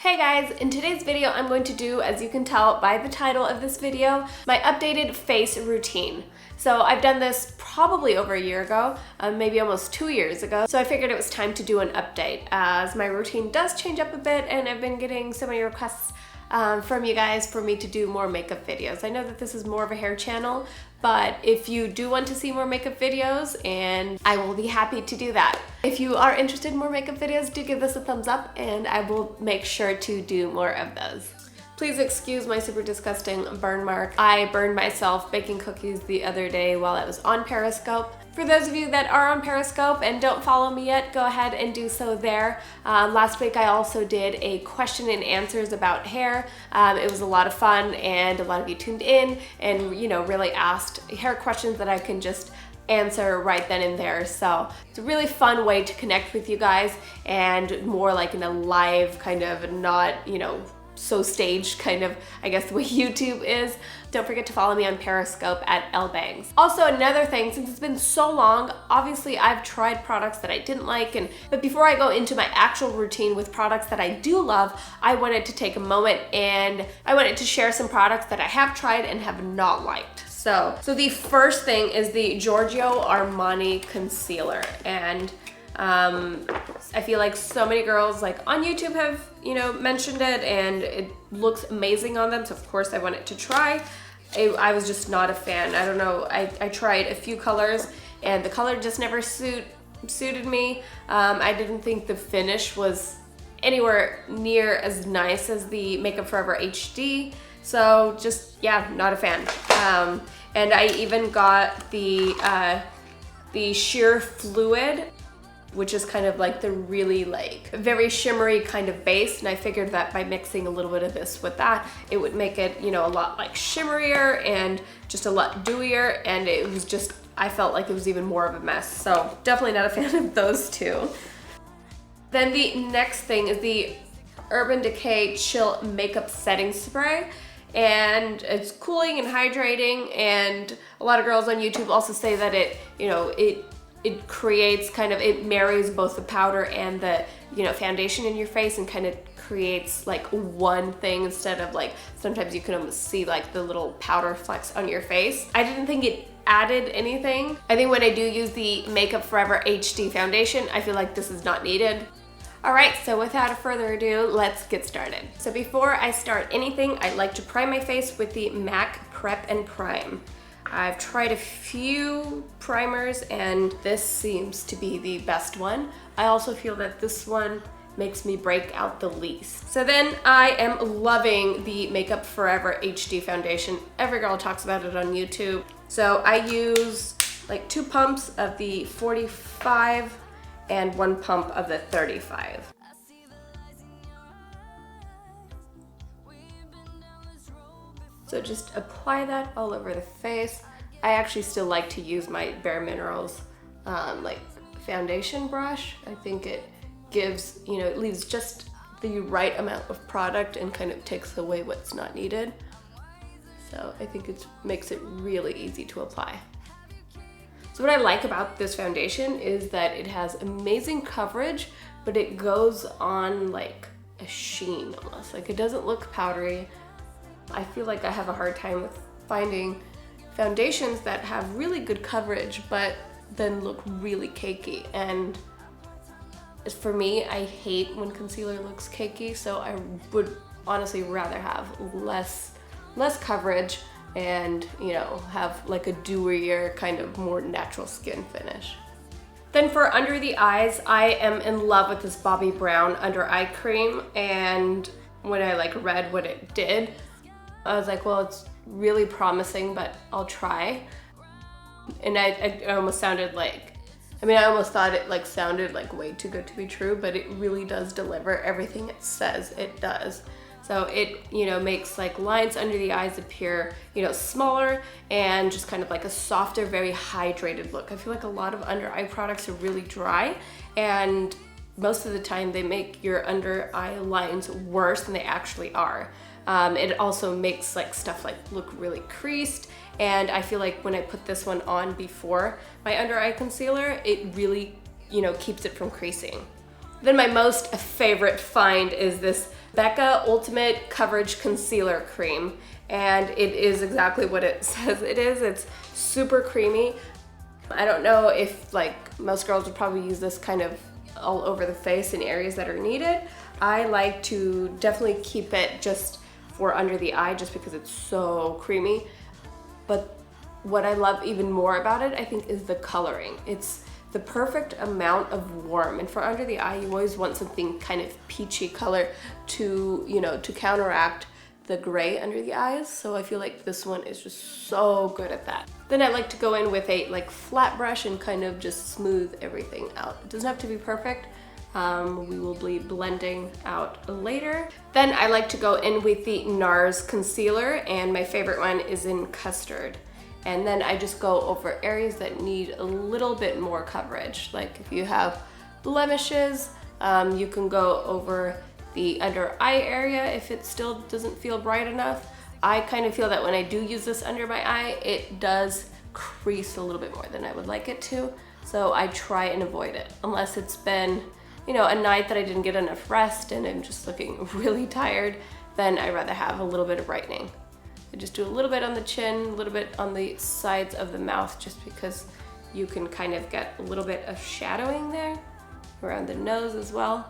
Hey guys, in today's video I'm going to do, as you can tell by the title of this video, my updated face routine. So I've done this probably over a year ago, maybe almost 2 years ago, so I figured it was time to do an update as my routine does change up a bit and I've been getting so many requests from you guys for me to do more makeup videos. I know that this is more of a hair channel, but if you do want to see more makeup videos, and I will be happy to do that. If you are interested in more makeup videos, do give this a thumbs up and I will make sure to do more of those. Please excuse my super disgusting burn mark. I burned myself baking cookies the other day while I was on Periscope. For those of you that are on Periscope and don't follow me yet, go ahead and do so there. Last week I also did a question and answers about hair. It was a lot of fun and a lot of you tuned in and really asked hair questions that I can just answer right then and there. So it's a really fun way to connect with you guys and more like in a live kind of, not so staged kind of, I guess, the way YouTube is. Don't forget to follow me on Periscope at Ellebangs. Also, another thing, since it's been so long, obviously I've tried products that I didn't like, but before I go into my actual routine with products that I do love, I wanted to take a moment and I wanted to share some products that I have tried and have not liked. So the first thing is the Giorgio Armani concealer, and I feel like so many girls on YouTube have mentioned it and it looks amazing on them, so of course I wanted to try. I was just not a fan. I don't know, I tried a few colors and the color just never suited me. I didn't think the finish was anywhere near as nice as the Makeup Forever HD, so just, yeah, not a fan. And I even got the sheer fluid, which is kind of like the really very shimmery kind of base, and I figured that by mixing a little bit of this with that, it would make it a lot shimmerier and just a lot dewier, and it was just, I felt like it was even more of a mess, so definitely not a fan of those two. Then the next thing is the Urban Decay Chill Makeup Setting Spray, and it's cooling and hydrating, and a lot of girls on YouTube also say that it creates it marries both the powder and the foundation in your face and kind of creates one thing instead of sometimes you can almost see the little powder flecks on your face. I didn't think it added anything. I think when I do use the Makeup Forever HD foundation, I feel like this is not needed. Alright, so without further ado, let's get started. So before I start anything, I like to prime my face with the MAC Prep and Prime. I've tried a few primers and this seems to be the best one. I also feel that this one makes me break out the least. So then I am loving the Makeup Forever HD foundation. Every girl talks about it on YouTube. So I use 2 pumps of the 45 and 1 pump of the 35. So just apply that all over the face. I actually still like to use my Bare Minerals foundation brush. I think it gives, it leaves just the right amount of product and kind of takes away what's not needed. So I think it makes it really easy to apply. So what I like about this foundation is that it has amazing coverage, but it goes on like a sheen almost. It doesn't look powdery. I feel like I have a hard time with finding foundations that have really good coverage but then look really cakey, and for me, I hate when concealer looks cakey, so I would honestly rather have less coverage and have a dewier kind of more natural skin finish. Then for under the eyes, I am in love with this Bobbi Brown under eye cream, and when I read what it did, I was like, well, it's really promising, but I'll try. And I almost sounded I almost thought it sounded way too good to be true, but it really does deliver everything it says it does. So it, makes lines under the eyes appear, smaller and just kind of a softer, very hydrated look. I feel like a lot of under eye products are really dry, and most of the time they make your under eye lines worse than they actually are. It also makes stuff look really creased, and I feel like when I put this one on before my under eye concealer, it really, keeps it from creasing. Then my most favorite find is this Becca Ultimate Coverage Concealer Cream, and it is exactly what it says it is. It's super creamy. I don't know if like most girls would probably use this kind of all over the face in areas that are needed. I like to definitely keep it just for under the eye just because it's so creamy. But what I love even more about it, I think, is the coloring. It's the perfect amount of warm, and for under the eye, you always want something kind of peachy color to, you know, to counteract the gray under the eyes. So I feel like this one is just so good at that. Then I like to go in with a like flat brush and kind of just smooth everything out. It doesn't have to be perfect. We will be blending out later. Then I like to go in with the NARS concealer, and my favorite one is in Custard. And then I just go over areas that need a little bit more coverage. Like if you have blemishes, you can go over the under eye area if it still doesn't feel bright enough. I kind of feel that when I do use this under my eye, it does crease a little bit more than I would like it to. So I try and avoid it unless it's been, you know, a night that I didn't get enough rest and I'm just looking really tired. Then I'd rather have a little bit of brightening. I just do a little bit on the chin, a little bit on the sides of the mouth, just because you can kind of get a little bit of shadowing there, around the nose as well.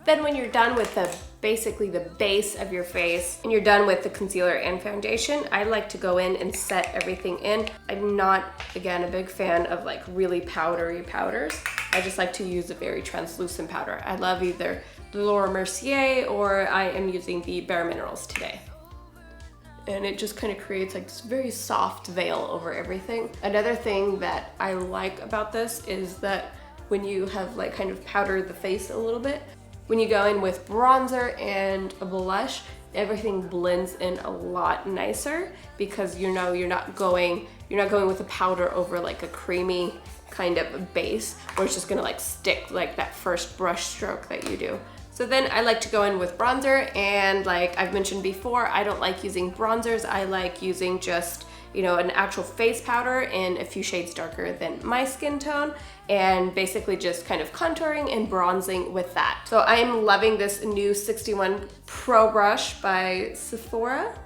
Then when you're done with basically the base of your face and you're done with the concealer and foundation, I like to go in and set everything in. I'm not, again, a big fan of like really powdery powders. I just like to use a very translucent powder. I love either the Laura Mercier or I am using the Bare Minerals today. And it just kind of creates like this very soft veil over everything. Another thing that I like about this is that when you have like kind of powdered the face a little bit, when you go in with bronzer and a blush, everything blends in a lot nicer because you know you're not going with a powder over like a creamy kind of base where it's just gonna like stick like that first brush stroke that you do. So then I like to go in with bronzer, and like I've mentioned before, I don't like using bronzers. I like using just, you know, an actual face powder in a few shades darker than my skin tone, and basically just kind of contouring and bronzing with that. So I am loving this new 61 Pro brush by Sephora.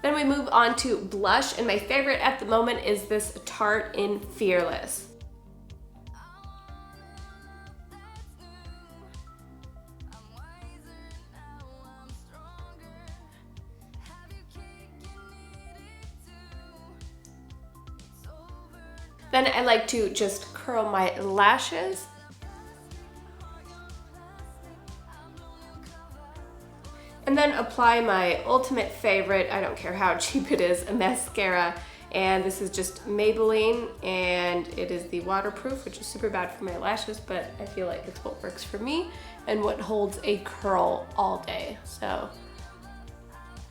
Then we move on to blush, and my favorite at the moment is this Tarte in Fearless. Then I like to just curl my lashes. And then apply my ultimate favorite, I don't care how cheap it is, a mascara. And this is just Maybelline, and it is the waterproof, which is super bad for my lashes, but I feel like it's what works for me and what holds a curl all day. So,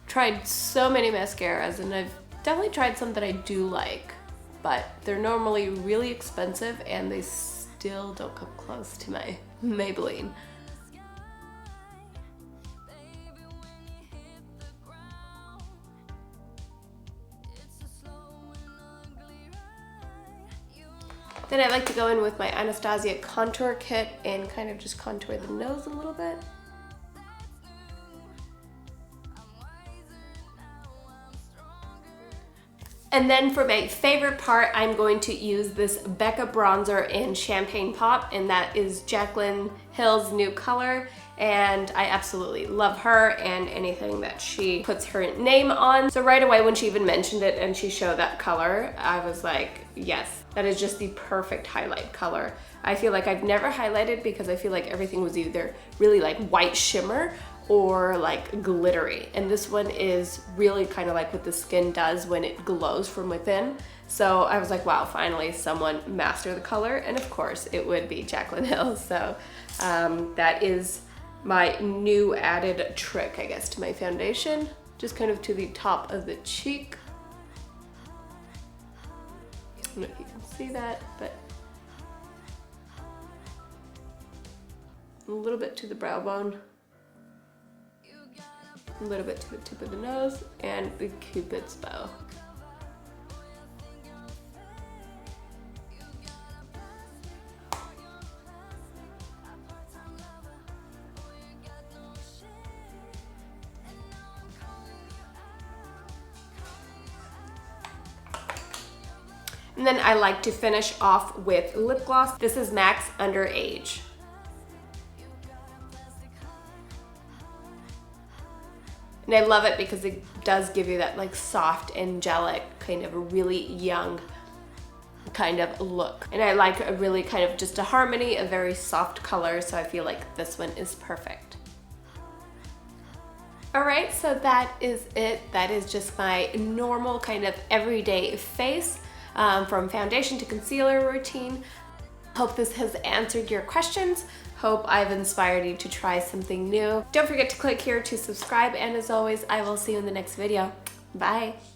tried so many mascaras, and I've definitely tried some that I do like, but they're normally really expensive and they still don't come close to my Maybelline. Then I like to go in with my Anastasia contour kit and kind of just contour the nose a little bit. And then for my favorite part, I'm going to use this Becca bronzer in Champagne Pop, and that is Jaclyn Hill's new color. And I absolutely love her and anything that she puts her name on. So right away when she even mentioned it and she showed that color, I was like, yes, that is just the perfect highlight color. I feel like I've never highlighted because I feel like everything was either really like white shimmer or like glittery. And this one is really kind of like what the skin does when it glows from within. So I was like, wow, finally someone mastered the color. And of course it would be Jaclyn Hill. So that is my new added trick, I guess, to my foundation. Just kind of to the top of the cheek. don't know if you can see that, but a little bit to the brow bone, a little bit to the tip of the nose, and the Cupid's bow. And then I like to finish off with lip gloss. This is MAC's Underage. And I love it because it does give you that like soft, angelic, kind of a really young kind of look. And I like a really kind of just a harmony, a very soft color, so I feel like this one is perfect. All right, so that is it. That is just my normal kind of everyday face. From foundation to concealer routine. Hope this has answered your questions. Hope I've inspired you to try something new. Don't forget to click here to subscribe, and as always, I will see you in the next video. Bye.